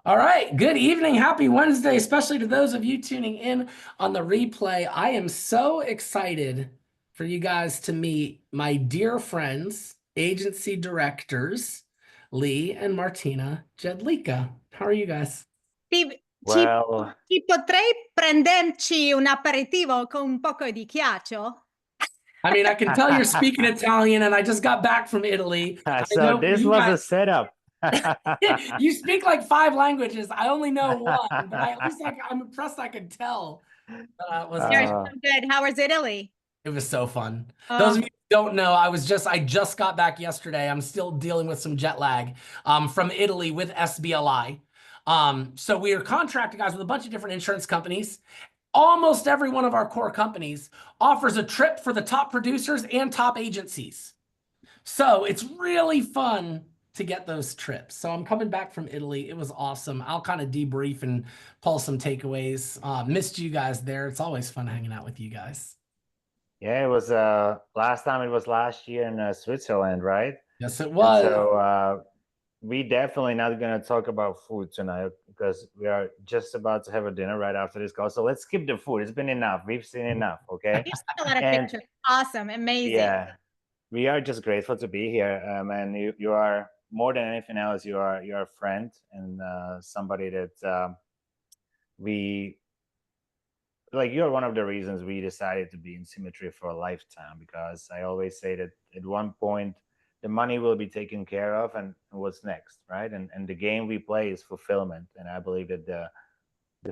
All right. Good evening. Happy Wednesday, especially to those of you tuning in on the replay. I am so excited for you guys to meet my dear friends, agency directors, Lee and Martina Jedlicka. How are you guys? Ci, ci- Well, ci potrei prenderci un aperitivo con un poco di ghiaccio? I mean, I can tell you're speaking Italian, and I just got back from Italy. I so know this you was a guys, setup. you speak like five languages. I only know one, but at least I'm impressed I could tell that was You're Uh, so good. How was Italy? It was so fun. Those Oh, of you who don't know, I just got back yesterday. I'm still dealing with some jet lag from Italy with SBLI. So we are contracted guys with a bunch of different insurance companies. Almost every one of our core companies offers a trip for the top producers and top agencies. So it's really fun to get those trips. So I'm coming back from Italy. It was awesome. I'll kind of debrief and pull some takeaways. Missed you guys there. It's always fun hanging out with you guys. yeah, it was last time it was last year in Switzerland, right? Yes, it And was. so we definitely not going to talk about food tonight because we are just about to have a dinner right after this call. So let's skip the food. It's been enough. We've seen enough, okay? you've seen a lot of And pictures. Awesome. Amazing. yeah, we are just grateful to be here, and you are more than anything else. You're a friend and somebody that we like. You're one of the reasons we decided to be in Symmetry for a lifetime, because I always say that at one point the money will be taken care of, and what's next, right? And the game we play is fulfillment, and I believe that the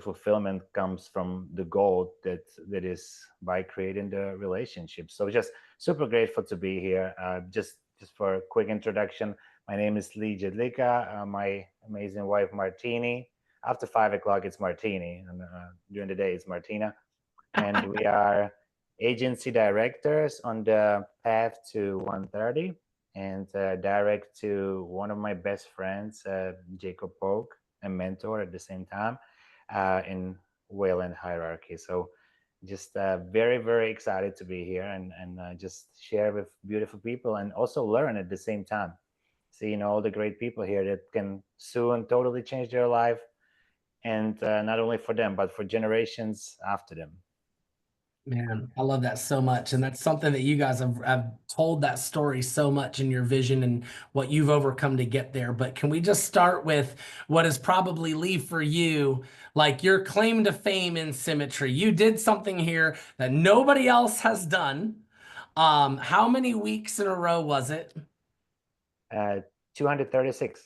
fulfillment comes from the goal that is by creating the relationship. So just super grateful to be here. Just for a quick introduction, my name is Lee Jedlicka. My amazing wife Martini. After 5 o'clock, it's Martini, and during the day, it's Martina. And we are agency directors on the path to 130, and direct to one of my best friends, Jacob Polk, a mentor at the same time, in Wayland Hierarchy. So just very, very excited to be here and just share with beautiful people and also learn at the same time. Seeing all the great people here that can soon totally change their life, and not only for them, but for generations after them. Man, I love that so much. And that's something that you guys have told that story so much in your vision and what you've overcome to get there. But can we just start with what is probably, Lee, for you, like your claim to fame in Symmetry? You did something here that nobody else has done. How many weeks in a row was it? 236.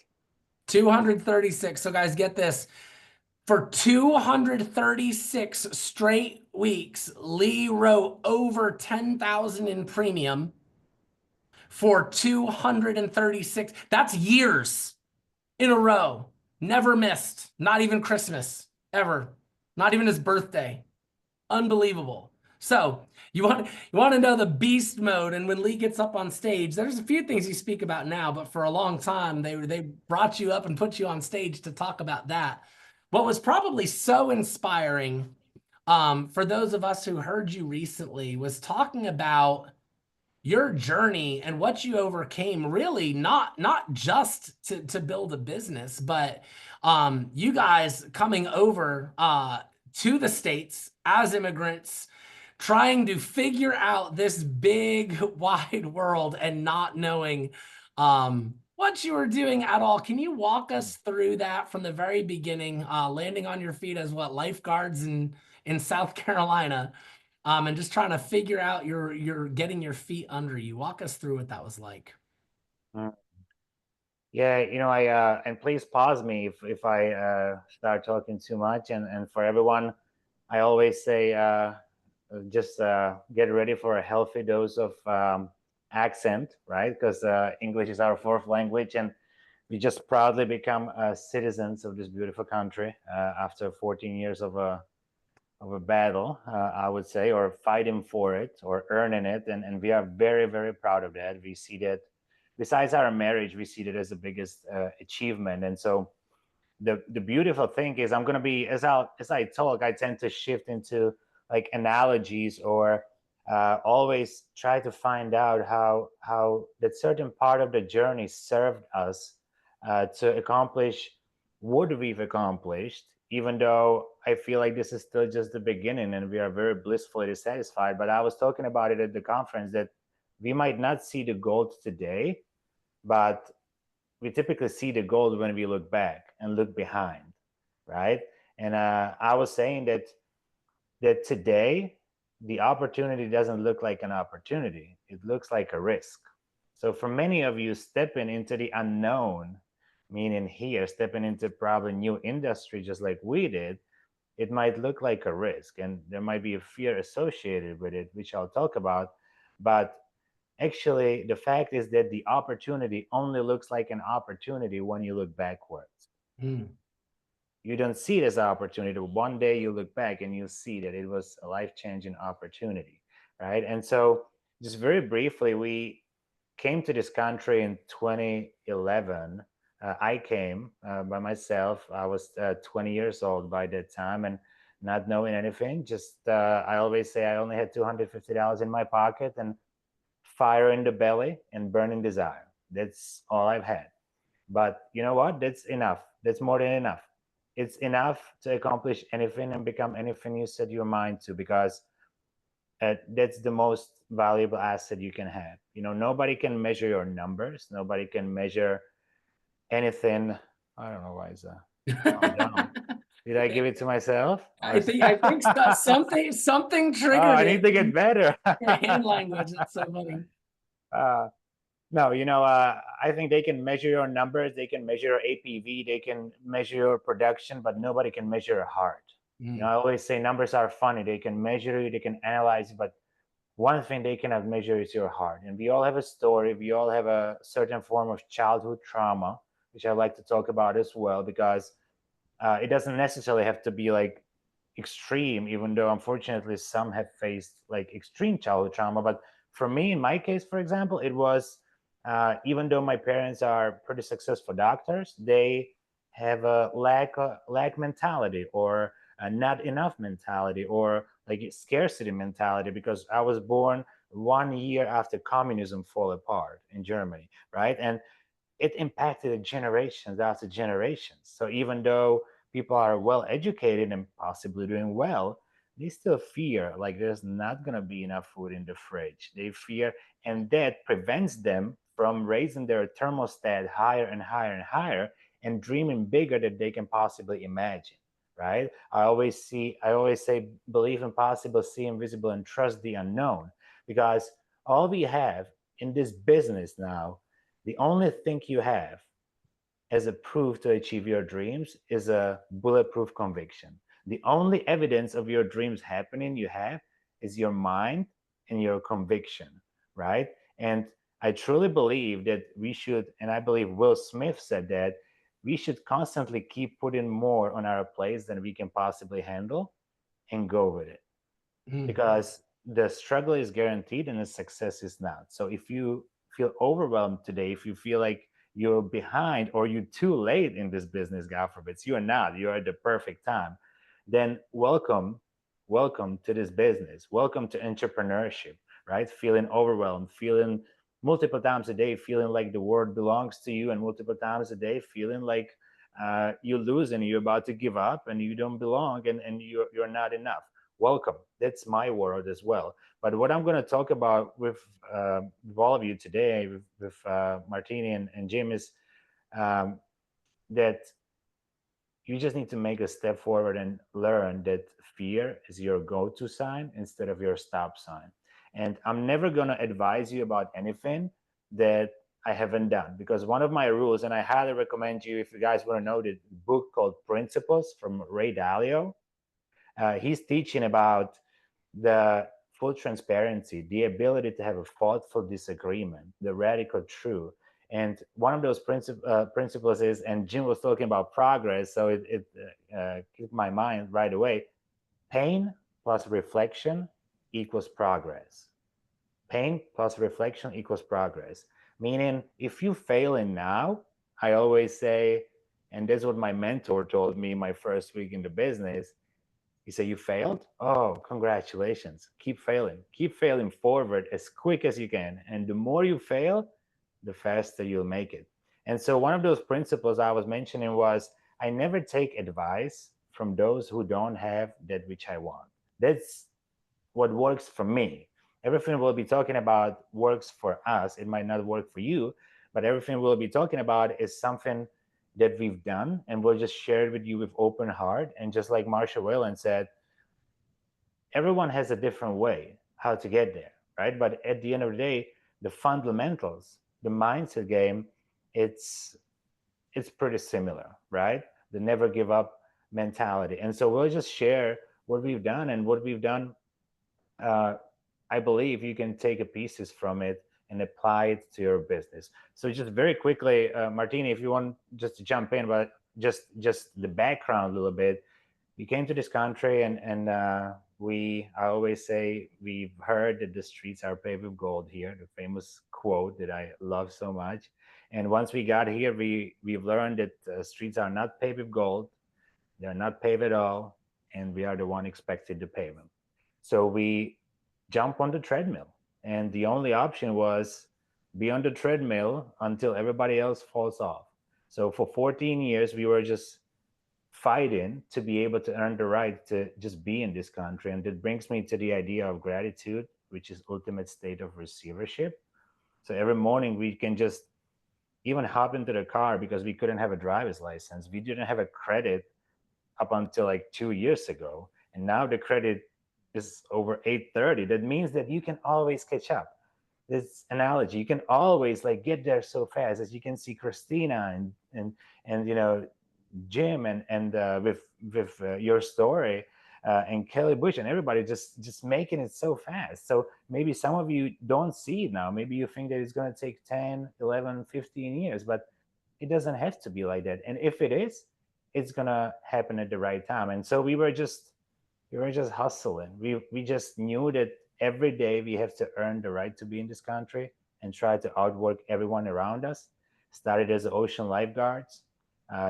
236. So guys, get this. For 236 straight weeks, Lee wrote over 10,000 in premium for 236. That's years in a row. Never missed. Not even Christmas, ever. Not even his birthday. Unbelievable. So you want to know the beast mode, and when Lee gets up on stage, there's a few things you speak about now, but for a long time they brought you up and put you on stage to talk about that. What was probably so inspiring, for those of us who heard you recently, was talking about your journey and what you overcame, really not just to build a business, but you guys coming over to the States as immigrants, trying to figure out this big wide world and not knowing what you were doing at all. Can you walk us through that from the very beginning, landing on your feet as what, lifeguards in South Carolina, and just trying to figure out your getting your feet under you? Walk us through what that was like. Mm. Yeah, I and please pause me if I start talking too much. And for everyone, I always say just get ready for a healthy dose of accent, right? Because English is our fourth language, and we just proudly become citizens of this beautiful country after 14 years of a battle, I would say, or fighting for it or earning it. And we are very, very proud of that. We see that besides our marriage, we see that as the biggest achievement. And so the beautiful thing is I'm going to be, as I talk, I tend to shift into like analogies, or always try to find out how that certain part of the journey served us to accomplish what we've accomplished, even though I feel like this is still just the beginning and we are very blissfully dissatisfied. But I was talking about it at the conference that we might not see the gold today, but we typically see the gold when we look back and look behind, right? And I was saying that today the opportunity doesn't look like an opportunity; it looks like a risk. So for many of you, stepping into the unknown, meaning here stepping into probably new industry, just like we did, it might look like a risk, and there might be a fear associated with it, which I'll talk about. But actually, the fact is that the opportunity only looks like an opportunity when you look backwards. You don't see it as an opportunity. One day you look back and you see that it was a life-changing opportunity, right? And so, just very briefly, we came to this country in 2011. I came by myself. I was 20 years old by that time and not knowing anything. Just I always say I only had $250 in my pocket and fire in the belly and burning desire. That's all I've had. But you know what? That's enough. That's more than enough. It's enough to accomplish anything and become anything you set your mind to, because that's the most valuable asset you can have. You know, nobody can measure your numbers. Nobody can measure anything. I don't know why is that. Did I give it to myself? I think something Oh, triggered I it. need to get better. Your hand language. It's so funny. No, I think they can measure your numbers, they can measure your APV, they can measure your production, but nobody can measure your heart. You know, I always say numbers are funny. They can measure you, they can analyze you, but one thing they cannot measure is your heart. And we all have a story. We all have a certain form of childhood trauma, which I like to talk about as well, because it doesn't necessarily have to be like extreme, even though unfortunately some have faced like extreme childhood trauma. But for me, in my case, for example, it was even though my parents are pretty successful doctors, they have a lack mentality, or a not enough mentality, or like scarcity mentality, because I was born 1 year after communism fall apart in Germany, right? And it impacted generations after generations. So even though people are well educated and possibly doing well, they still fear like there's not going to be enough food in the fridge. They fear, and that prevents them from raising their thermostat higher and higher and higher and dreaming bigger than they can possibly imagine, right? I always say, believe in possible, see invisible, and trust the unknown, because all we have in this business now, the only thing you have as a proof to achieve your dreams is a bulletproof conviction. The only evidence of your dreams happening you have is your mind and your conviction, right? And I truly believe that we should, and I believe Will Smith said that we should constantly keep putting more on our plates than we can possibly handle and go with it. Because the struggle is guaranteed and the success is not. So if you feel overwhelmed today, if you feel like you're behind or you're too late in this business, God forbid, you are not, you're at the perfect time, then welcome to this business. Welcome to entrepreneurship, right? Feeling overwhelmed, feeling multiple times a day, feeling like the world belongs to you, and multiple times a day, feeling like you're losing, you're about to give up, and you don't belong, and you're not enough. Welcome. That's my world as well. But what I'm going to talk about with all of you today, with Martini and Jim, is that you just need to make a step forward and learn that fear is your go-to sign instead of your stop sign. And I'm never going to advise you about anything that I haven't done, because one of my rules, and I highly recommend you, if you guys want to know, the book called Principles from Ray Dalio. He's teaching about the full transparency, the ability to have a thoughtful disagreement, the radical truth. And one of those principles is, and Jim was talking about progress, so it kept my mind right away. Pain plus reflection equals progress. Pain plus reflection equals progress. Meaning, if you failing now, I always say, and that's what my mentor told me my first week in the business. He said, you failed? Oh, congratulations. Keep failing forward as quick as you can. And the more you fail, the faster you'll make it. And so one of those principles I was mentioning was I never take advice from those who don't have that which I want. That's what works for me. Everything we'll be talking about works for us. It might not work for you, but everything we'll be talking about is something that we've done, and we'll just share it with you with open heart. And just like Marshall Whalen said, everyone has a different way how to get there, right? But at the end of the day, the fundamentals, the mindset game, it's pretty similar, right? The never give up mentality. And so we'll just share what we've done, and what we've done, I believe you can take a pieces from it and apply it to your business. So just very quickly, Martini, if you want just to jump in, but just the background a little bit. We came to this country, and I always say, we've heard that the streets are paved with gold here, the famous quote that I love so much. And once we got here, we've learned that streets are not paved with gold, they're not paved at all, and we are the one expected to pave them. So we jump on the treadmill, and the only option was be on the treadmill until everybody else falls off. So for 14 years, we were just fighting to be able to earn the right to just be in this country. And that brings me to the idea of gratitude, which is ultimate state of receivership. So every morning we can just even hop into the car because we couldn't have a driver's license. We didn't have a credit up until like 2 years ago. And now the credit is over 830. That means that you can always catch up. This analogy, you can always like get there so fast. As you can see Christina and Jim and with your story, and Kelly Bush and everybody just making it so fast. So maybe some of you don't see it now. Maybe you think that it's going to take 10, 11, 15 years, but it doesn't have to be like that. And if it is, it's going to happen at the right time. And so we were just hustling. We just knew that every day we have to earn the right to be in this country and try to outwork everyone around us. Started as ocean lifeguards.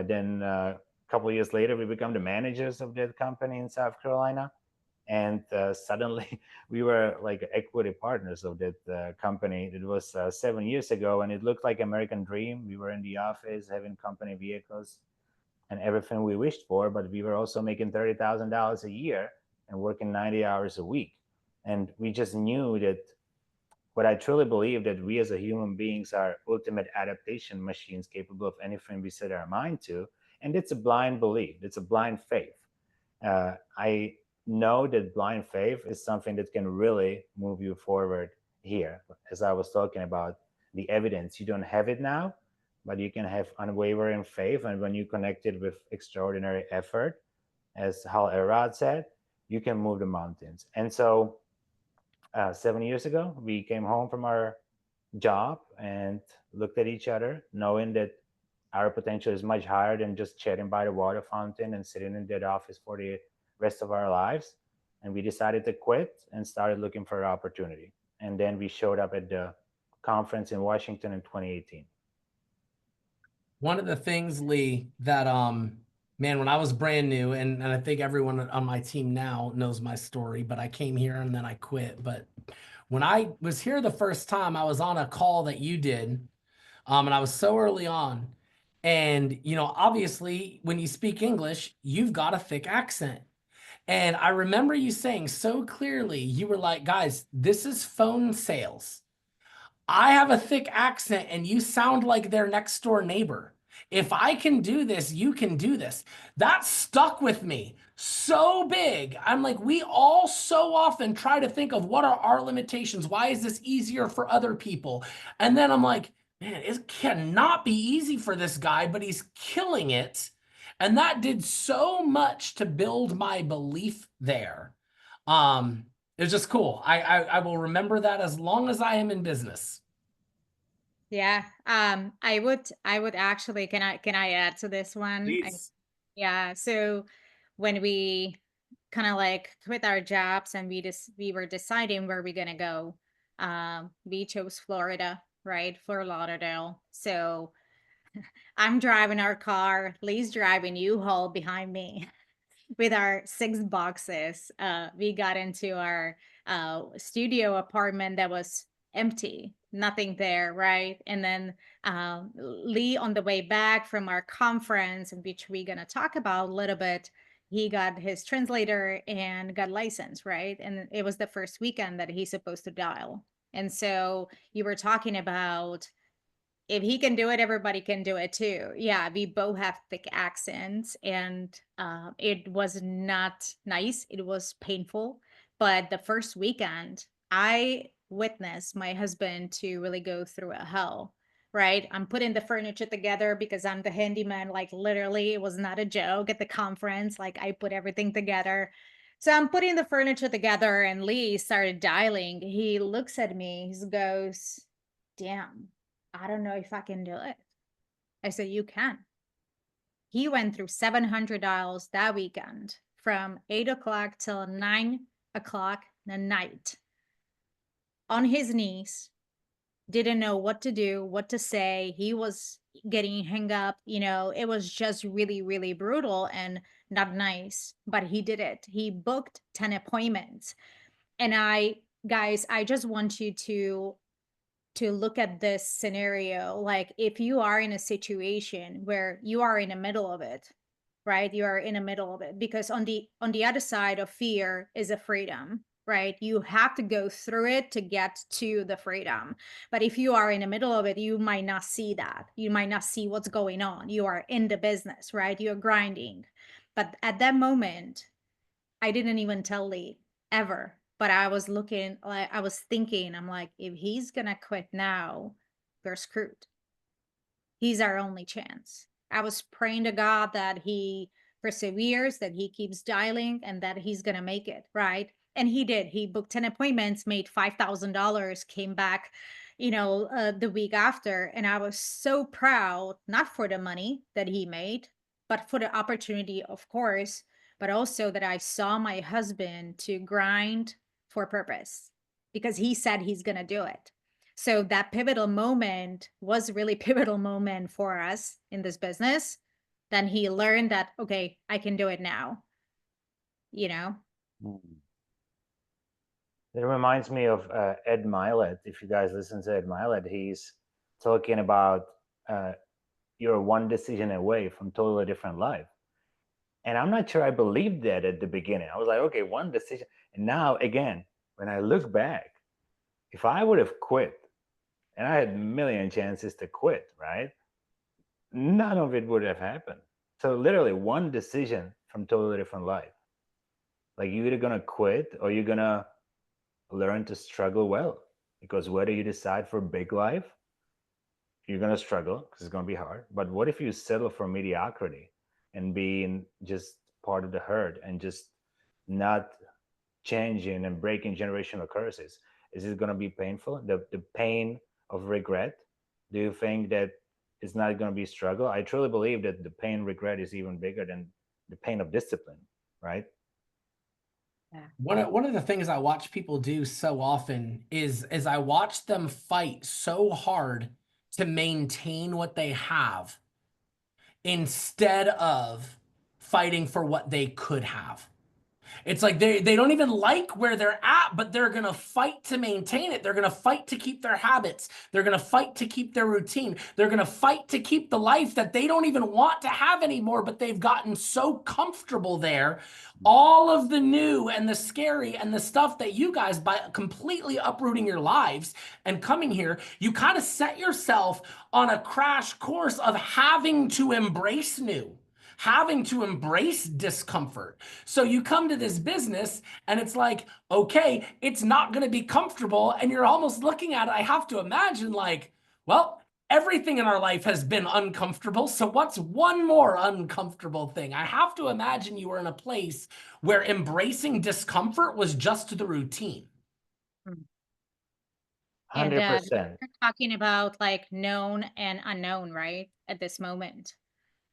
Then a couple of years later, we become the managers of that company in South Carolina. And suddenly we were like equity partners of that company. It was 7 years ago, and it looked like American dream. We were in the office having company vehicles and everything we wished for, but we were also making $30,000 a year and working 90 hours a week. And we just knew that what I truly believe, that we as a human beings are ultimate adaptation machines capable of anything we set our mind to. And it's a blind belief. It's a blind faith. I know that blind faith is something that can really move you forward here. As I was talking about the evidence, you don't have it now, but you can have unwavering faith. And when you connect it with extraordinary effort, as Hal Elrod said, you can move the mountains. And so 7 years ago, we came home from our job and looked at each other, knowing that our potential is much higher than just chatting by the water fountain and sitting in that office for the rest of our lives. And we decided to quit and started looking for an opportunity. And then we showed up at the conference in Washington in 2018. One of the things, Lee, that man, when I was brand new, and I think everyone on my team now knows my story, but I came here and then I quit. But when I was here the first time, I was on a call that you did, and I was so early on. And, obviously, when you speak English, you've got a thick accent. And I remember you saying so clearly, you were like, guys, this is phone sales. I have a thick accent and you sound like their next door neighbor. If I can do this, you can do this. That stuck with me so big. I'm like, we all so often try to think of what are our limitations? Why is this easier for other people? And then I'm like, man, it cannot be easy for this guy, but he's killing it. And that did so much to build my belief there. It's just cool. I will remember that as long as I am in business. Yeah. I would actually, can I add to this one? Please. Yeah. So when we kind of like quit our jobs and we were deciding where we're gonna go, we chose Florida, right? Fort Lauderdale. So I'm driving our car, Lee's driving U-Haul behind me with our 6 boxes. We got into our studio apartment that was empty. nothing there, right? And then Lee, on the way back from our conference, which we're gonna talk about a little bit, he got his translator and got licensed, right? And it was the first weekend that he's supposed to dial. And so you were talking about, if he can do it, everybody can do it too. Yeah, we both have thick accents, and it was not nice. It was painful. But the first weekend, I witnessed my husband to really go through a hell, right? I'm putting the furniture together because I'm the handyman. Like, literally, it was not a joke at the conference. Like, I put everything together. So I'm putting the furniture together, and Lee started dialing. He looks at me, he goes, damn, I don't know if I can do it. I said, you can. He went through 700 dials that weekend from 8 o'clock till 9 o'clock the night on his knees, didn't know what to do, what to say. He was getting hung up. It was just really, really brutal and not nice, but he did it. He booked 10 appointments. And guys, I just want you to look at this scenario. Like, if you are in a situation where you are in the middle of it, right? You are in the middle of it, because on the other side of fear is a freedom, right? You have to go through it to get to the freedom. But if you are in the middle of it, you might not see that. You might not see what's going on. You are in the business, right? You're grinding. But at that moment, I didn't even tell Lee ever. But I was looking, like, I was thinking, I'm like, if he's gonna quit now, we're screwed. He's our only chance. I was praying to God that he perseveres, that he keeps dialing, and that he's gonna make it, right? And he did. He booked 10 appointments, made $5,000, came back, the week after. And I was so proud, not for the money that he made, but for the opportunity, of course, but also that I saw my husband to grind for purpose, because he said he's gonna do it. So that pivotal moment was really pivotal moment for us in this business. Then he learned that, okay, I can do it now. Mm. It reminds me of Ed Mylett. If you guys listen to Ed Mylett, he's talking about you're one decision away from totally different life. And I'm not sure I believed that at the beginning. I was like, okay, one decision. And now, again, when I look back, if I would have quit, and I had a million chances to quit, right? None of it would have happened. So literally one decision from totally different life. Like, you're either gonna quit or you're gonna learn to struggle well. Because whether you decide for big life, you're gonna struggle because it's gonna be hard. But what if you settle for mediocrity and being just part of the herd and just not changing and breaking generational curses? Is it gonna be painful? The pain of regret? Do you think that it's not gonna be struggle? I truly believe that the pain regret is even bigger than the pain of discipline, right? One of the things I watch people do so often is I watch them fight so hard to maintain what they have instead of fighting for what they could have. It's like they don't even like where they're at, but they're going to fight to maintain it. They're going to fight to keep their habits. They're going to fight to keep their routine. They're going to fight to keep the life that they don't even want to have anymore, but they've gotten so comfortable there. All of the new and the scary and the stuff that you guys, by completely uprooting your lives and coming here, you kind of set yourself on a crash course of having to embrace new, having to embrace discomfort. So you come to this business and it's like, okay, it's not going to be comfortable. And you're almost looking at it, I have to imagine, like, well, everything in our life has been uncomfortable. So what's one more uncomfortable thing? I have to imagine you were in a place where embracing discomfort was just the routine. And 100%. we're talking about like known and unknown, right? At this moment,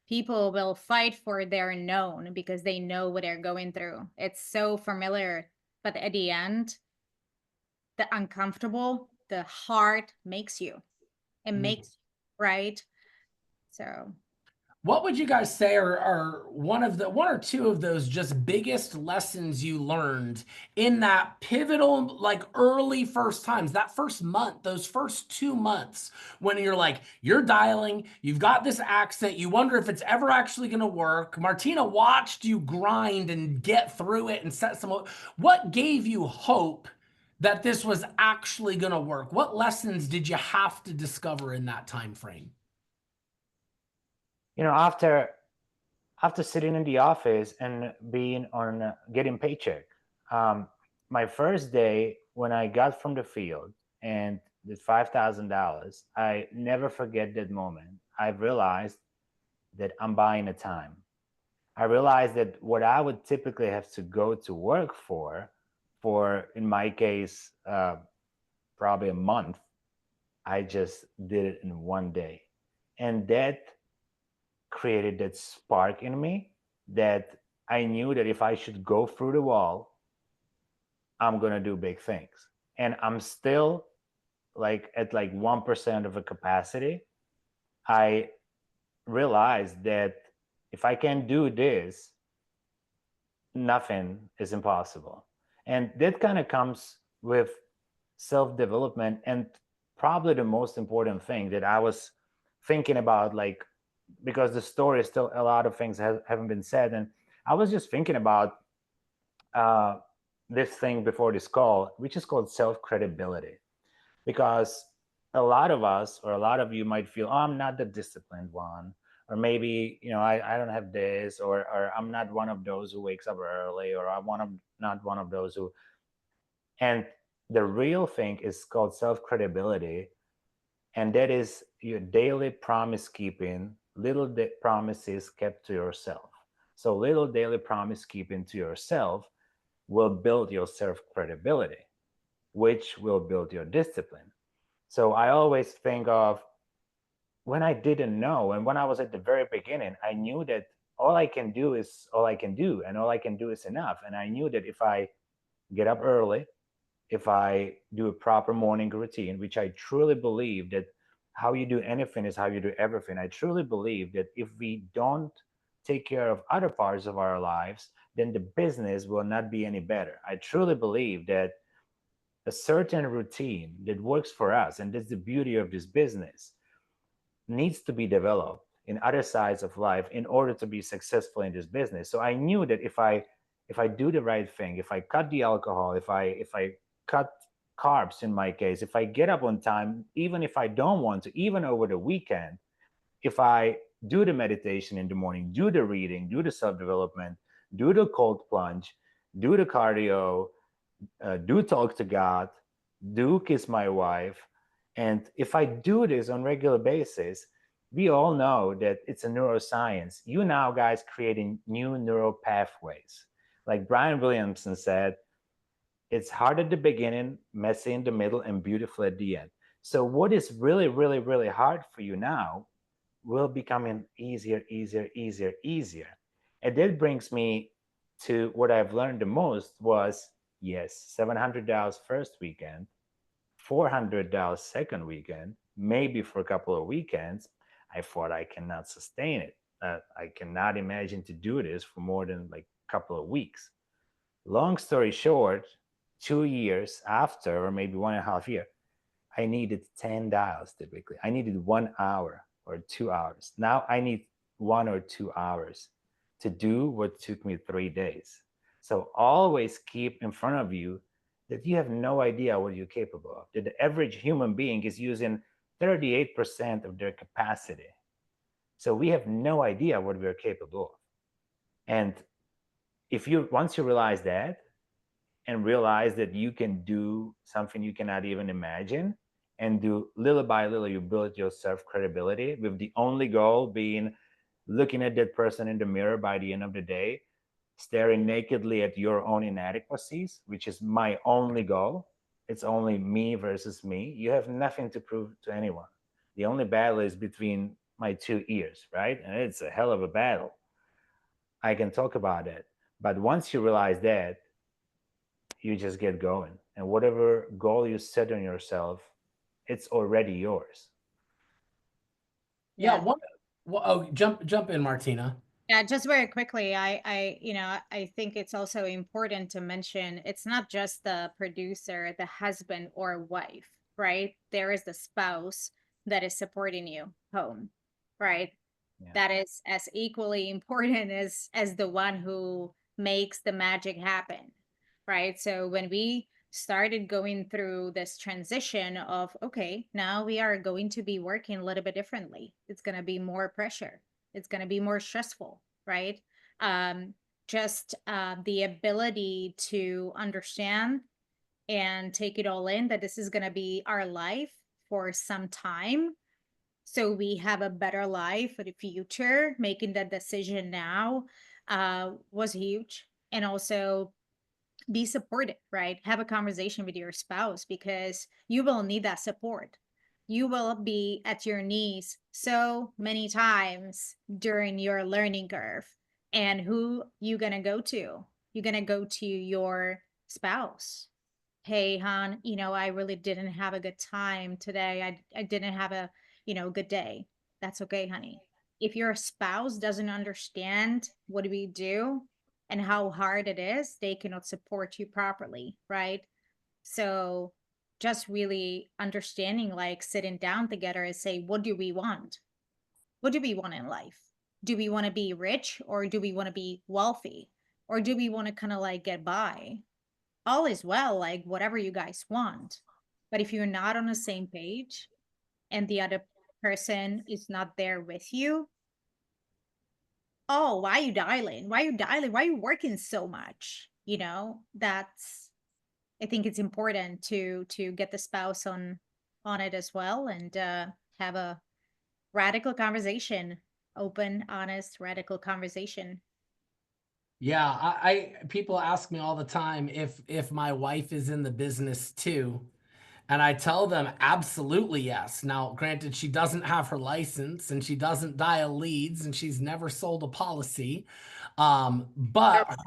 people will fight for their known because they know what they're going through. It's so familiar. But at the end, the uncomfortable, the hard makes you. It makes you, right? So What would you guys say are one or two of those just biggest lessons you learned in that pivotal, like early first times, that first month, those first 2 months when you're like, you're dialing, you've got this accent, you wonder if it's ever actually going to work. Martina watched you grind and get through it and set some, what gave you hope that this was actually going to work? What lessons did you have to discover in that time frame? You know, after sitting in the office and being on getting paycheck, my first day when I got from the field and the $5,000, I never forget that moment. I realized that I'm buying a time. I realized that what I would typically have to go to work for in my case, probably a month, I just did it in one day. And that created that spark in me that I knew that if I should go through the wall, I'm going to do big things. And I'm still like at like 1% of a capacity. I realized that if I can do this, nothing is impossible. And that kind of comes with self-development. And probably the most important thing that I was thinking about, like, because the story is still a lot of things haven't been said. And I was just thinking about this thing before this call, which is called self-credibility. Because a lot of us, or a lot of you might feel, oh, I'm not the disciplined one. Or maybe, you know, I don't have this, or I'm not one of those who wakes up early, or not one of those who. And the real thing is called self-credibility. And that is your daily promise keeping, little promises kept to yourself. So little daily promise keeping to yourself will build your self-credibility, which will build your discipline. So I always think of when I didn't know, and when I was at the very beginning, I knew that all I can do is all I can do, and all I can do is enough. And I knew that if I get up early, if I do a proper morning routine, which I truly believe that how you do anything is how you do everything. I truly believe that if we don't take care of other parts of our lives, then the business will not be any better. I truly believe that a certain routine that works for us, and that's the beauty of this business, needs to be developed in other sides of life in order to be successful in this business. So I knew that if I do the right thing, if I cut the alcohol, if I cut carbs in my case, if I get up on time, even if I don't want to, even over the weekend, if I do the meditation in the morning, do the reading, do the self-development, do the cold plunge, do the cardio, do talk to God, do kiss my wife. And if I do this on regular basis, we all know that it's a neuroscience. You now guys creating new neural pathways. Like Brian Williamson said, it's hard at the beginning, messy in the middle, and beautiful at the end. So what is really, really, really hard for you now will becoming easier, easier, easier, easier. And that brings me to what I've learned the most was, yes, $700 first weekend, $400 second weekend, maybe for a couple of weekends. I thought I cannot sustain it. I cannot imagine to do this for more than like a couple of weeks. Long story short, 2 years after, or maybe 1.5 years, I needed 10 dials typically. I needed 1 hour or 2 hours. Now I need 1 or 2 hours to do what took me 3 days. So always keep in front of you that you have no idea what you're capable of. That the average human being is using 38% of their capacity. So we have no idea what we're capable of. And if you once you realize that, and realize that you can do something you cannot even imagine, and do little by little, you build your self-credibility with the only goal being looking at that person in the mirror by the end of the day, staring nakedly at your own inadequacies, which is my only goal. It's only me versus me. You have nothing to prove to anyone. The only battle is between my 2 ears, right? And it's a hell of a battle. I can talk about it. But once you realize that, you just get going. And whatever goal you set on yourself, it's already yours. Yeah, Yeah. Well, oh, jump in, Martina. Yeah, just very quickly, I think it's also important to mention it's not just the producer, the husband or wife, right? There is the spouse that is supporting you home, right? Yeah. That is as equally important as the one who makes the magic happen, right? So when we started going through this transition of, okay, now we are going to be working a little bit differently. It's going to be more pressure. It's going to be more stressful, right? um just the ability to understand and take it all in that this is going to be our life for some time, so we have a better life for the future. Making that decision now was huge. And also be supported, right? Have a conversation with your spouse because you will need that support. You will be at your knees so many times during your learning curve. And who you gonna go to? You're gonna go to your spouse. Hey, hon, I really didn't have a good time today. I didn't have a, good day. That's okay, honey. If your spouse doesn't understand what we do and how hard it is, they cannot support you properly, right? So just really understanding, like sitting down together and say, what do we want? What do we want in life? Do we want to be rich or do we want to be wealthy? Or do we want to kind of like get by? All is well, like whatever you guys want. But if you're not on the same page and the other person is not there with you, oh, why are you dialing? Why are you dialing? Why are you working so much? That's, I think it's important to get the spouse on it as well, and have a radical conversation, open, honest, radical conversation. Yeah, I people ask me all the time if my wife is in the business too. And I tell them absolutely yes. Now, granted, she doesn't have her license and she doesn't dial leads and she's never sold a policy. Nope. But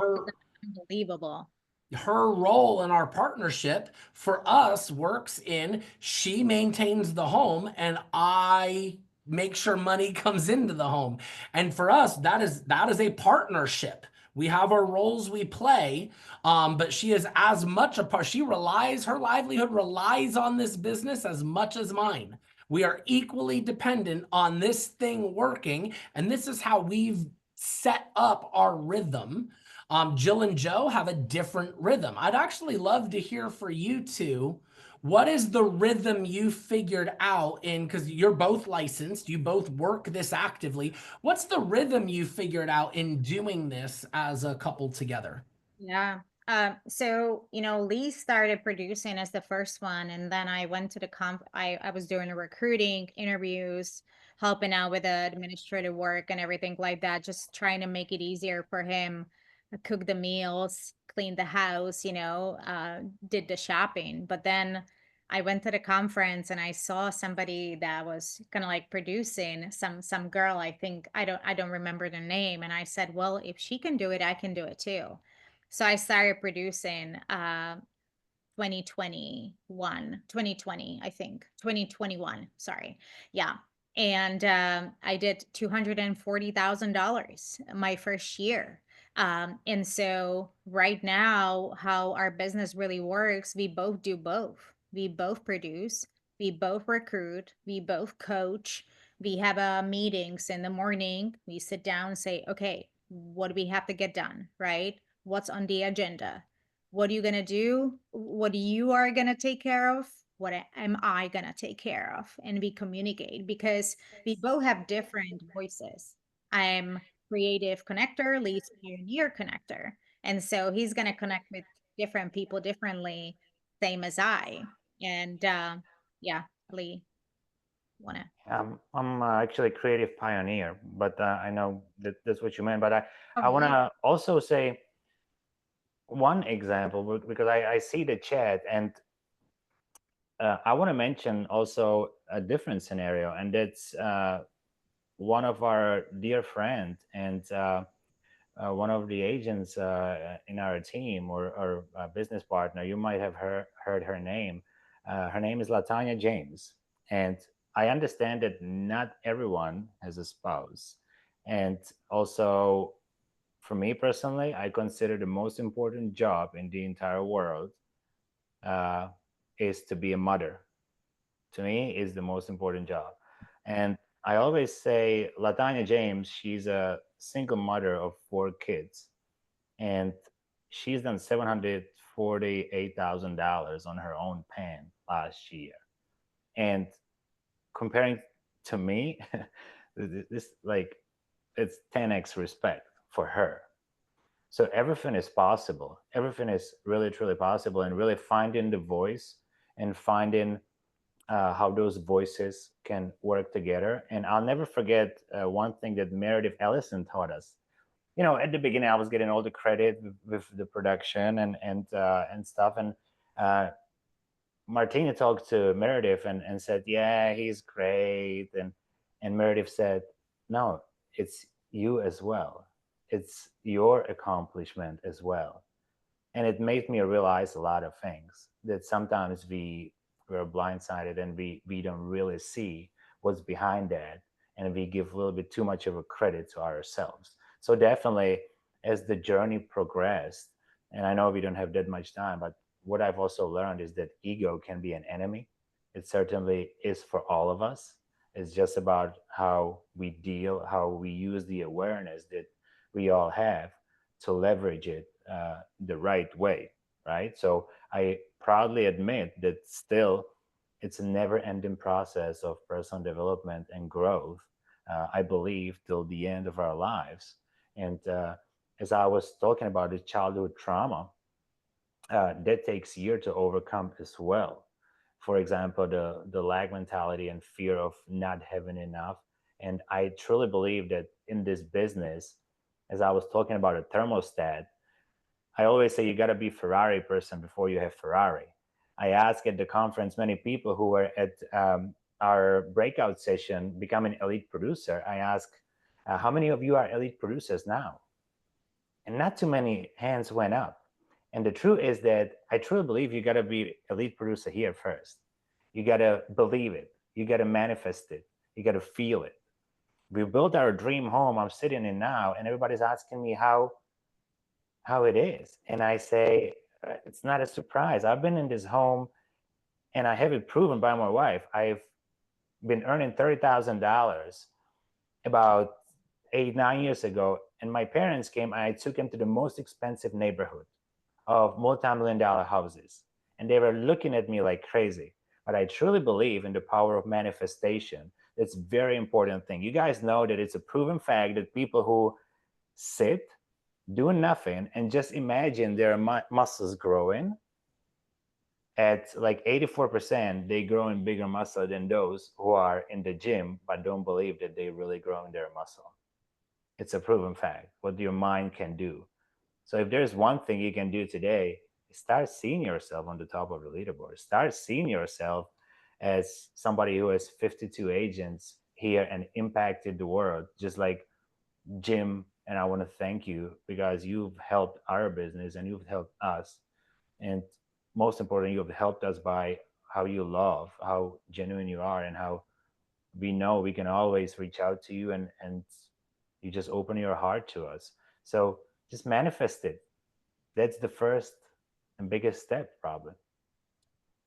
Unbelievable. her role in our partnership for us works in she maintains the home and I make sure money comes into the home. And for us, that is a partnership. We have our roles we play, but she is as much a part. She relies, her livelihood relies on this business as much as mine. We are equally dependent on this thing working, and this is how we've set up our rhythm. Jill and Joe have a different rhythm. I'd actually love to hear for you two. What is the rhythm you figured out in, because you're both licensed, you both work this actively. What's the rhythm you figured out in doing this as a couple together? Yeah. So, Lee started producing as the first one, and then I went to the I was doing the recruiting interviews, helping out with the administrative work and everything like that, just trying to make it easier for him, cook the meals, clean the house, did the shopping. But then I went to the conference and I saw somebody that was kind of like producing some girl, I think, I don't remember the name. And I said, well, if she can do it, I can do it too. So I started producing 2020, I think. 2021, sorry. Yeah. And I did $240,000 my first year. And so right now, how our business really works, we both do both. We both produce, we both recruit, we both coach. We have meetings in the morning. We sit down and say, okay, what do we have to get done, right? What's on the agenda? What are you going to do? What you are going to take care of? What am I going to take care of? And we communicate because we both have different voices. I'm creative connector, Lee's pioneer connector. And so he's going to connect with different people differently, same as I. And yeah, Lee, want to? I'm actually a creative pioneer, but I know that's what you meant. But Oh, I want really? to also say one example because I see the chat, and I want to mention also a different scenario, and that's one of our dear friend and one of the agents in our team or business partner. You might have heard her name. Her name is Latanya James, and I understand that not everyone has a spouse. And also, for me personally, I consider the most important job in the entire world uh, is to be a mother. To me, is the most important job. And I always say, LaTanya James, she's a single mother of 4 kids, and she's done $748,000 on her own pen last year. And comparing to me, this like it's 10x respect for her. So everything is possible. Everything is really truly possible, and really finding the voice and finding how those voices can work together. And I'll never forget one thing that Meredith Ellison taught us. You know, at the beginning, I was getting all the credit with the production and stuff. And uh, Martina talked to Meredith and said, "Yeah, he's great." And Meredith said, "No, it's you as well. It's your accomplishment as well." And it made me realize a lot of things that sometimes we're blindsided and we don't really see what's behind that, and we give a little bit too much of a credit to ourselves. So definitely, as the journey progressed, and I know we don't have that much time, but what I've also learned is that ego can be an enemy. It certainly is for all of us. It's just about how we deal, how we use the awareness that we all have to leverage it the right way, right? So I proudly admit that still it's a never ending process of personal development and growth, I believe, till the end of our lives. And as I was talking about the childhood trauma, that takes years to overcome as well. For example, the lag mentality and fear of not having enough. And I truly believe that in this business, as I was talking about a thermostat, I always say you got to be Ferrari person before you have Ferrari. I ask at the conference many people who were at our breakout session, becoming elite producer. I ask, how many of you are elite producers now? And not too many hands went up. And the truth is that I truly believe you got to be elite producer here first. You got to believe it. You got to manifest it. You got to feel it. We built our dream home I'm sitting in now, and everybody's asking me how it is. And I say, it's not a surprise. I've been in this home and I have it proven by my wife. I've been earning $30,000 about 8, 9 years ago. And my parents came and I took them to the most expensive neighborhood of multi-million-dollar houses. And they were looking at me like crazy. But I truly believe in the power of manifestation. It's a very important thing. You guys know that it's a proven fact that people who sit doing nothing and just imagine their muscles growing at like 84%, they grow in bigger muscle than those who are in the gym but don't believe that they really grow in their muscle. It's a proven fact what your mind can do. So if there's one thing you can do today, start seeing yourself on the top of the leaderboard. Start seeing yourself as somebody who has 52 agents here and impacted the world, just like Jim. And I want to thank you because you've helped our business and you've helped us. And most importantly, you've helped us by how you love, how genuine you are, and how we know we can always reach out to you, and you just open your heart to us. So just manifest it. That's the first and biggest step, probably.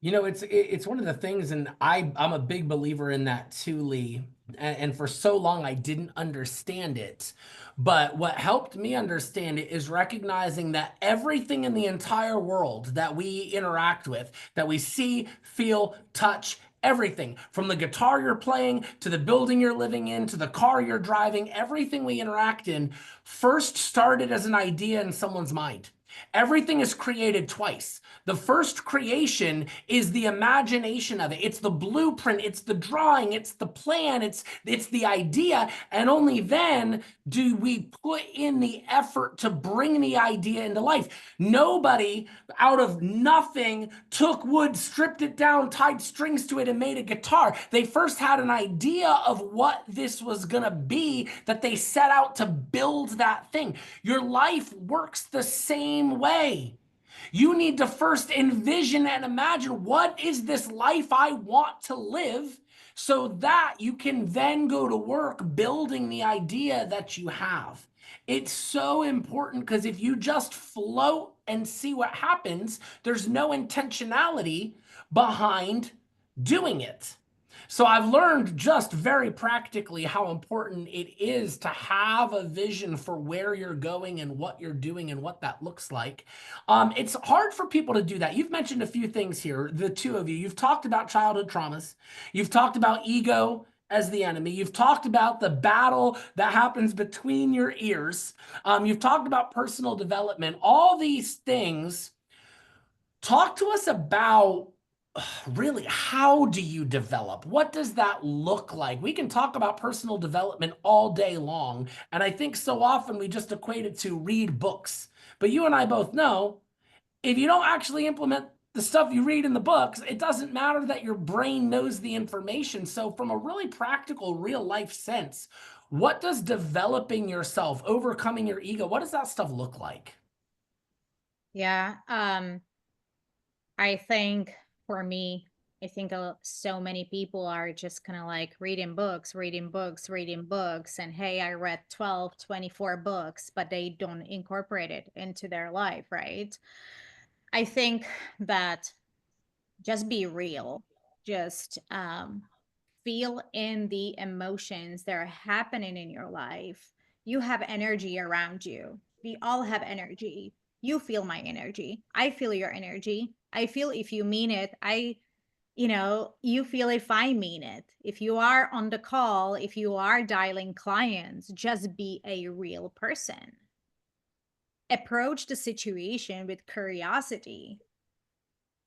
You know, it's one of the things, and I'm a big believer in that too, Lee. And for so long I didn't understand it. But what helped me understand it is recognizing that everything in the entire world that we interact with, that we see, feel, touch, everything from the guitar you're playing to the building you're living in to the car you're driving, everything we interact in first started as an idea in someone's mind. Everything is created twice. The first creation is the imagination of it. It's the blueprint, it's the drawing, it's the plan, it's the idea, and only then do we put in the effort to bring the idea into life. Nobody out of nothing took wood, stripped it down, tied strings to it, and made a guitar. They first had an idea of what this was gonna be that they set out to build that thing. Your life works the same way. You need to first envision and imagine, what is this life I want to live? so that you can then go to work building the idea that you have. It's so important because if you just float and see what happens, there's no intentionality behind doing it. So I've learned just very practically how important it is to have a vision for where you're going and what you're doing and what that looks like. It's hard for people to do that. You've mentioned a few things here, the two of you. You've talked about childhood traumas. You've talked about ego as the enemy. You've talked about the battle that happens between your ears. You've talked about personal development. All these things. Talk to us about really, how do you develop? What does that look like? We can talk about personal development all day long. And I think so often we just equate it to read books. But you and I both know if you don't actually implement the stuff you read in the books, it doesn't matter that your brain knows the information. So from a really practical, real life sense, what does developing yourself, overcoming your ego, what does that stuff look like? Yeah. I think for me, I think so many people are just kind of like reading books, reading books, reading books. And hey, I read 12, 24 books, but they don't incorporate it into their life, right? I think that just be real, just feel in the emotions that are happening in your life. You have energy around you. We all have energy. You feel my energy. I feel your energy. I feel if you mean it. You feel if I mean it. If you are on the call, if you are dialing clients, just be a real person. Approach the situation with curiosity,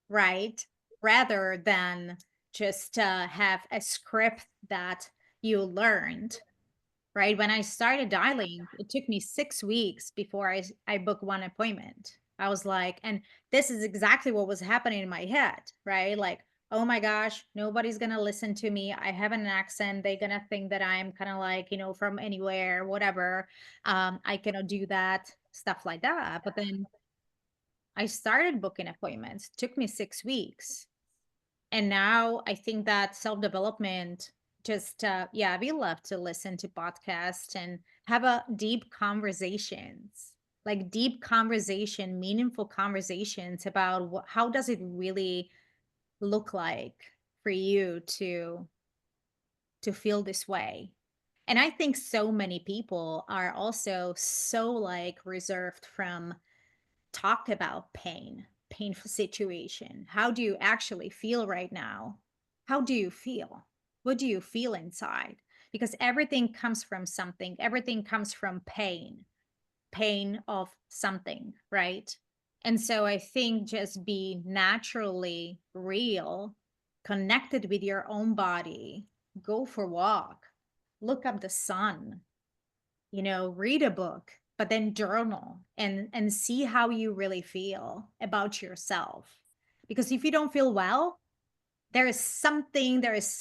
right? Rather than just have a script that you learned, right? When I started dialing, it took me 6 weeks before I booked one appointment. I was like, and this is exactly what was happening in my head, right? Like, oh my gosh, nobody's gonna listen to me. I have an accent. They're gonna think that I'm kind of like, from anywhere, whatever. I cannot do that, stuff like that. But then I started booking appointments. It took me 6 weeks. And now I think that self-development just yeah, we love to listen to podcasts and have a deep conversations, like deep conversation, meaningful conversations about how does it really look like for you to feel this way. And I think so many people are also so like reserved from talk about painful situation. How do you actually feel right now? How do you feel? What do you feel inside? Because everything comes from something, everything comes from pain of something, right? And so I think just be naturally real, connected with your own body, go for a walk, look up the sun, read a book, but then journal and see how you really feel about yourself. Because if you don't feel well, there is something that's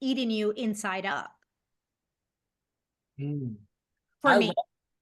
eating you inside up. For I me.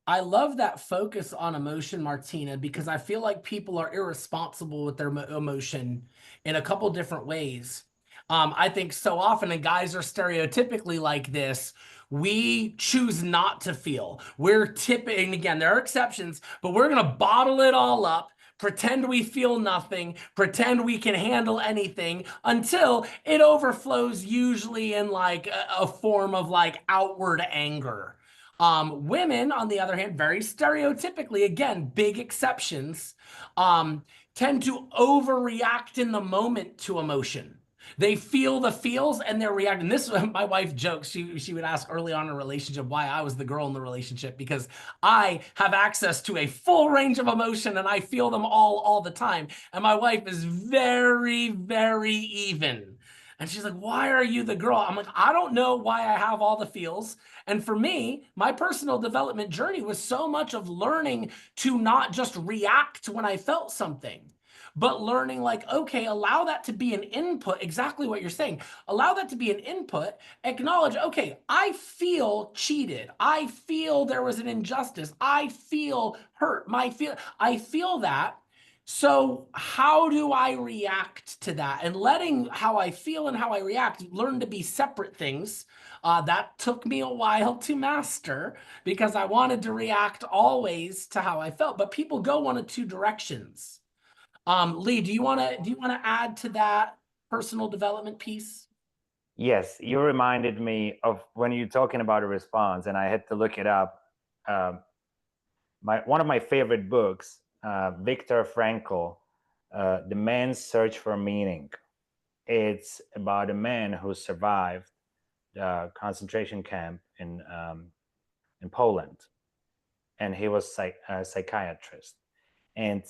I love that focus on emotion, Martina, because I feel like people are irresponsible with their emotion in a couple different ways. I think so often, and guys are stereotypically like this, we choose not to feel. We're tipping, again, there are exceptions, but we're going to bottle it all up, pretend we feel nothing, pretend we can handle anything until it overflows, usually in like a form of like outward anger. Women, on the other hand, very stereotypically, again, big exceptions, tend to overreact in the moment to emotion. They feel the feels and they're reacting. This is my wife jokes. She would ask early on in a relationship why I was the girl in the relationship, because I have access to a full range of emotion and I feel them all the time. And my wife is very, very even. And she's like, why are you the girl? I'm like, I don't know why I have all the feels. And for me, my personal development journey was so much of learning to not just react when I felt something, but learning like, okay, allow that to be an input, exactly what you're saying. Allow that to be an input, acknowledge, okay, I feel cheated. I feel there was an injustice. I feel hurt. I feel that. So how do I react to that? And letting how I feel and how I react learn to be separate things. That took me a while to master because I wanted to react always to how I felt. But people go one of two directions. Lee, do you want to add to that personal development piece? Yes, you reminded me of when you're talking about a response, and I had to look it up. Um, one of my favorite books, Viktor Frankl, The Man's Search for Meaning. It's about a man who survived the concentration camp in Poland, and he was a psychiatrist. And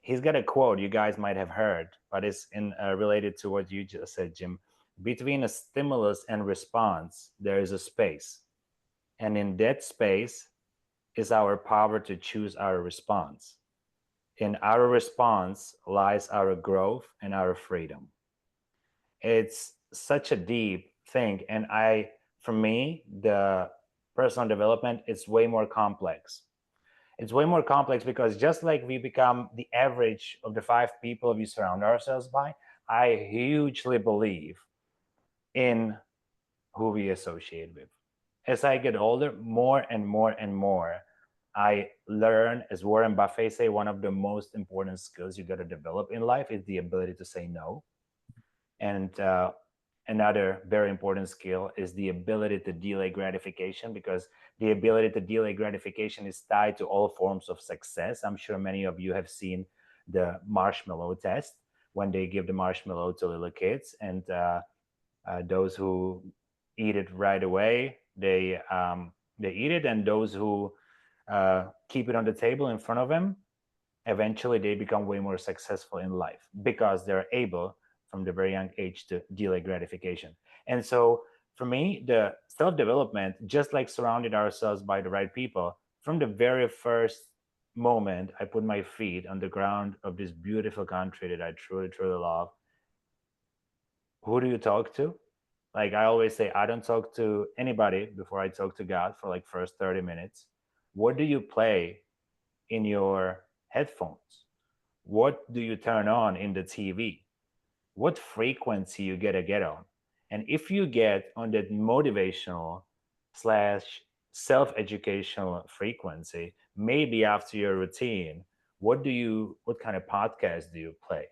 he's got a quote you guys might have heard, but it's related to what you just said, Jim. Between a stimulus and response, there is a space, and in that space is our power to choose our response. In our response lies our growth and our freedom. It's such a deep thing, and for me, the personal development is way more complex. It's way more complex because just like we become the average of the 5 people we surround ourselves by, I hugely believe in who we associate with. As I get older, more and more and more, I learn, as Warren Buffett say, one of the most important skills you got to develop in life is the ability to say no. And another very important skill is the ability to delay gratification, because the ability to delay gratification is tied to all forms of success. I'm sure many of you have seen the marshmallow test, when they give the marshmallow to little kids, and those who eat it right away, they eat it, and those who keep it on the table in front of them, eventually they become way more successful in life because they're able from the very young age to delay gratification. And so for me, the self-development, just like surrounding ourselves by the right people, from the very first moment I put my feet on the ground of this beautiful country that I truly, truly love, who do you talk to? Like I always say, I don't talk to anybody before I talk to God for like first 30 minutes. What do you play in your headphones? What do you turn on in the TV? What frequency you get on? And if you get on that motivational slash self-educational frequency, maybe after your routine, what kind of podcast do you play?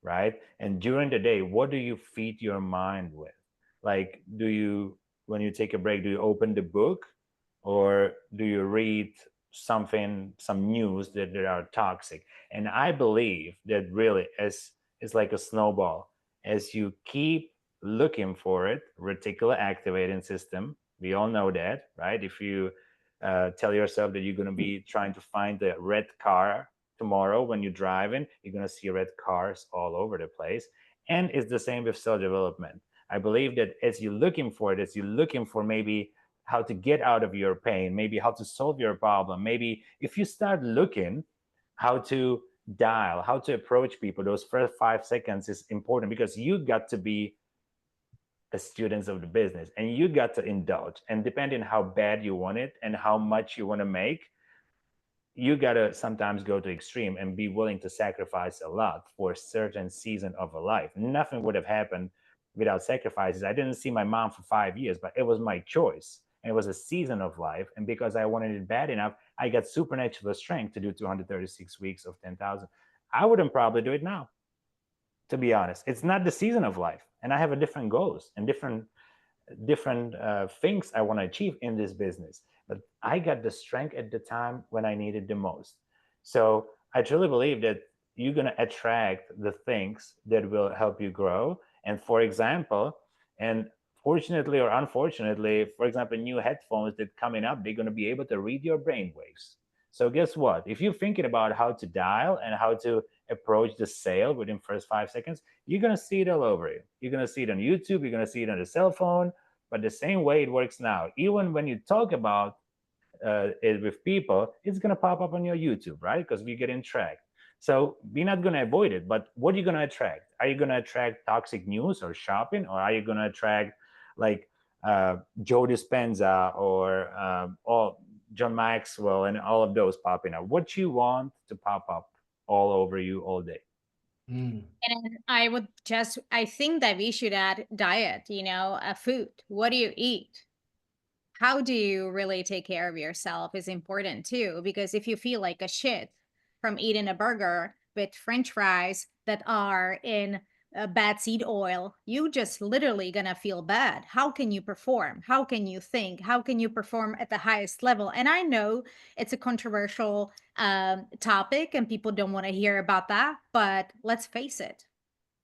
Right? And during the day, what do you feed your mind with? Like, when you take a break, do you open the book, or do you read some news that are toxic? And I believe that really, as it's like a snowball, as you keep looking for it, reticular activating system, we all know that, right? If you tell yourself that you're going to be trying to find the red car tomorrow, when you're driving, you're going to see red cars all over the place. And it's the same with self-development. I believe that as you're looking for it, as you're looking for maybe how to get out of your pain, maybe how to solve your problem, maybe if you start looking how to dial, how to approach people, those first 5 seconds is important, because you got to be a student of the business, and you got to indulge. And depending how bad you want it and how much you want to make, you got to sometimes go to extreme and be willing to sacrifice a lot for a certain season of a life. Nothing would have happened without sacrifices. I didn't see my mom for 5 years, but it was my choice. And it was a season of life. And because I wanted it bad enough, I got supernatural strength to do 236 weeks of 10,000. I wouldn't probably do it now, to be honest. It's not the season of life. And I have a different goals and different things I want to achieve in this business. But I got the strength at the time when I needed the most. So I truly believe that you're going to attract the things that will help you grow. And for example, and fortunately or unfortunately, for example, new headphones that coming up, they're going to be able to read your brain waves. So guess what? If you're thinking about how to dial and how to approach the sale within first 5 seconds, you're going to see it all over you. You're going to see it on YouTube. You're going to see it on the cell phone. But the same way it works now, even when you talk about it with people, it's going to pop up on your YouTube, right? Because we're getting tracked. So we're not going to avoid it. But what are you going to attract? Are you going to attract toxic news or shopping? Or are you going to attract like Joe Dispenza or all John Maxwell and all of those popping up? What you want to pop up all over you all day. Mm. And I think that we should add diet, food. What do you eat? How do you really take care of yourself is important too, because if you feel like a shit from eating a burger with French fries that are in bad seed oil, you just literally gonna feel bad. How can you perform? How can you think? How can you perform at the highest level? And I know it's a controversial topic and people don't want to hear about that, but let's face it,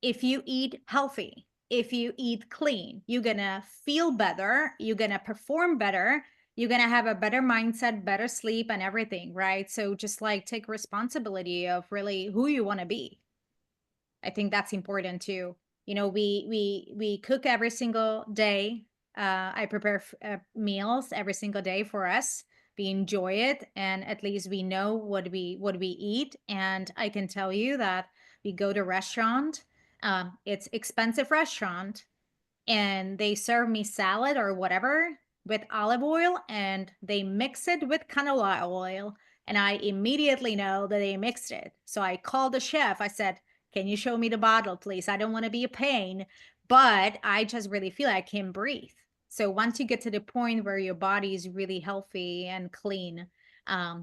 if you eat healthy, if you eat clean, you're gonna feel better, you're gonna perform better, you're gonna have a better mindset, better sleep, and everything, right? So just like take responsibility of really who you want to be. I think that's important too. We cook every single day. I prepare meals every single day for us. We enjoy it, and at least we know what we eat. And I can tell you that we go to restaurant. It's expensive restaurant, and they serve me salad or whatever with olive oil, and they mix it with canola oil. And I immediately know that they mixed it. So I called the chef. I said, can you show me the bottle, please? I don't want to be a pain, but I just really feel I can breathe. So once you get to the point where your body is really healthy and clean,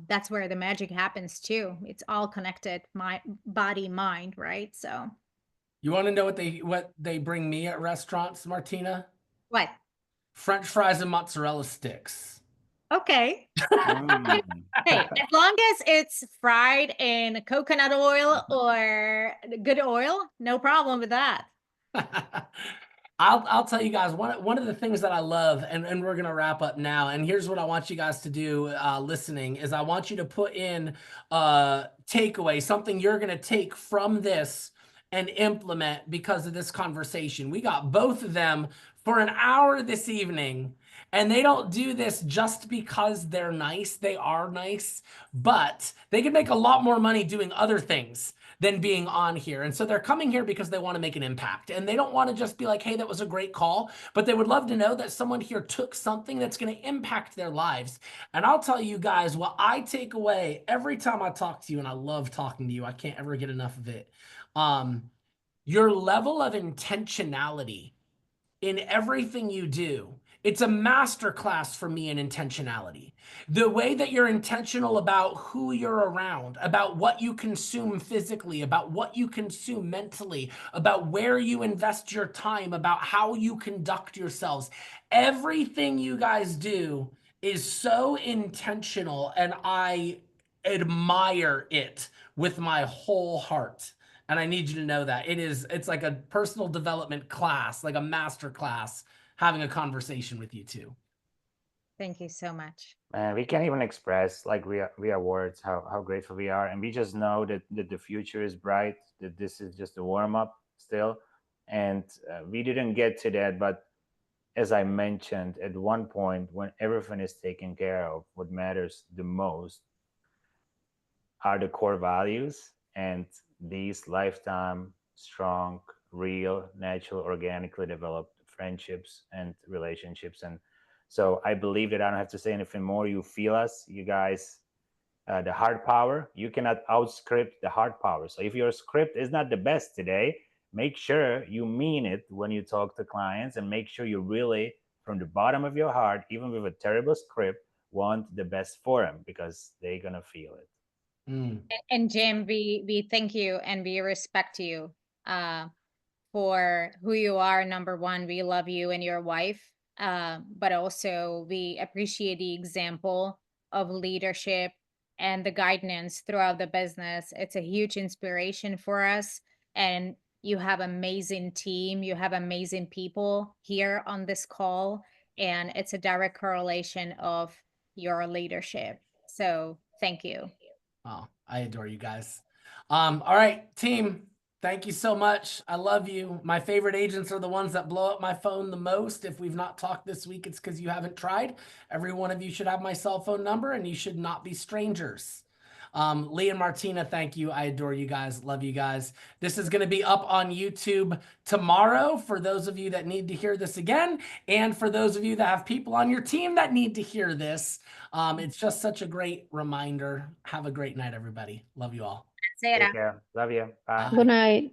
that's where the magic happens too. It's all connected, my body, mind, right? So You want to know what they bring me at restaurants, Martina? what? French fries and mozzarella sticks. Okay. Mm. Hey, as long as it's fried in coconut oil or good oil, no problem with that. I'll tell you guys one of the things that I love, and we're gonna wrap up now. And here's what I want you guys to do, listening, is I want you to put in takeaway, something you're gonna take from this and implement because of this conversation. We got both of them for an hour this evening, and they don't do this just because they're nice. They are nice, but they can make a lot more money doing other things than being on here. And so they're coming here because they want to make an impact, and they don't want to just be like, hey, that was a great call, but they would love to know that someone here took something that's going to impact their lives. And I'll tell you guys what I take away every time I talk to you, and I love talking to you. I can't ever get enough of it. Your level of intentionality in everything you do. It's a masterclass for me in intentionality. The way that you're intentional about who you're around, about what you consume physically, about what you consume mentally, about where you invest your time, about how you conduct yourselves. Everything you guys do is so intentional, and I admire it with my whole heart. And I need you to know that it's like a personal development class, like a master class, having a conversation with you two. Thank you so much. And we can't even express like via words how grateful we are, and we just know that the future is bright, that this is just a warm-up still. And we didn't get to that, but as I mentioned, at one point when everything is taken care of, what matters the most are the core values, and these lifetime strong, real, natural, organically developed friendships and relationships. And so I believe that I don't have to say anything more. You feel us, you guys. The heart power, you cannot outscript the heart power. So if your script is not the best today, make sure you mean it when you talk to clients, and make sure you really, from the bottom of your heart, even with a terrible script, want the best for them, because they're going to feel it. And Jim, we thank you and we respect you for who you are. Number one, we love you and your wife, but also we appreciate the example of leadership and the guidance throughout the business. It's a huge inspiration for us, and you have amazing team. You have amazing people here on this call, and it's a direct correlation of your leadership. So thank you. Oh, I adore you guys. All right, team. Thank you so much. I love you. My favorite agents are the ones that blow up my phone the most. If we've not talked this week, it's because you haven't tried. Every one of you should have my cell phone number, and you should not be strangers. Lee and Martina, thank you. I adore you guys. Love you guys. This is going to be up on YouTube tomorrow for those of you that need to hear this again, and for those of you that have people on your team that need to hear this. It's just such a great reminder. Have a great night, everybody. Love you all. Sera. Take care. Love you. Bye. Bye. Good night.